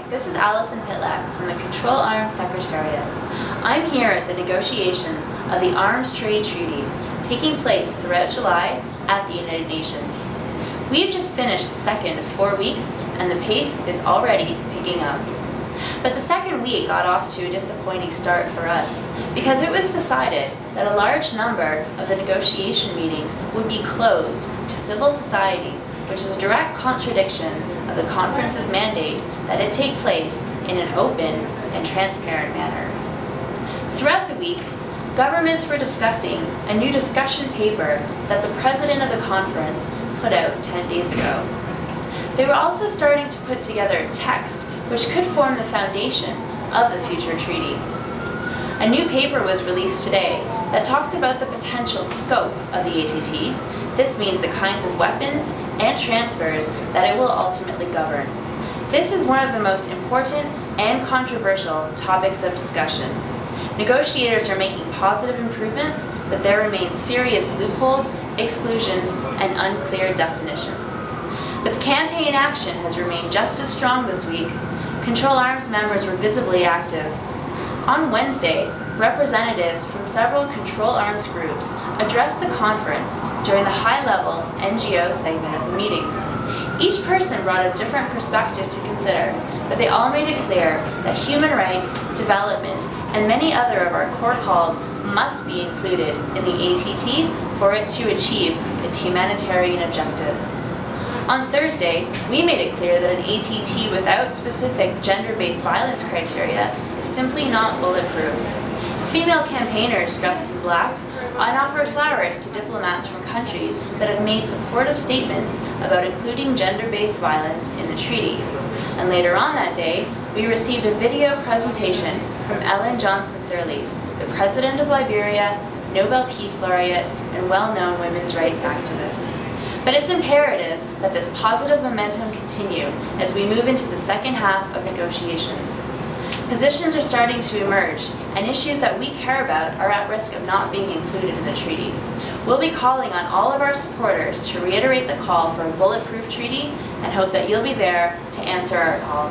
This is Allison Pytlak from the Control Arms Secretariat. I'm here at the negotiations of the Arms Trade Treaty, taking place throughout July at the United Nations. We've just finished the second of 4 weeks, and the pace is already picking up. But the second week got off to a disappointing start for us, because it was decided that a large number of the negotiation meetings would be closed to civil society, which is a direct contradiction of the conference's mandate that it take place in an open and transparent manner. Throughout the week, governments were discussing a new discussion paper that the president of the conference put out 10 days ago. They were also starting to put together a text which could form the foundation of the future treaty. A new paper was released today that talked about the potential scope of the ATT. This means the kinds of weapons and transfers that it will ultimately govern. This is one of the most important and controversial topics of discussion. Negotiators are making positive improvements, but there remain serious loopholes, exclusions, and unclear definitions. But the campaign action has remained just as strong this week. Control Arms members were visibly active. On Wednesday, representatives from several Control Arms groups addressed the conference during the high-level NGO segment of the meetings. Each person brought a different perspective to consider, but they all made it clear that human rights, development, and many other of our core calls must be included in the ATT for it to achieve its humanitarian objectives. On Thursday, we made it clear that an ATT without specific gender-based violence criteria is simply not bulletproof. Female campaigners dressed in black offered flowers to diplomats from countries that have made supportive statements about including gender-based violence in the treaty. And later on that day, we received a video presentation from Ellen Johnson Sirleaf, the President of Liberia, Nobel Peace Laureate, and well-known women's rights activist. But it's imperative that this positive momentum continue as we move into the second half of negotiations. Positions are starting to emerge, and issues that we care about are at risk of not being included in the treaty. We'll be calling on all of our supporters to reiterate the call for a bulletproof treaty and hope that you'll be there to answer our call.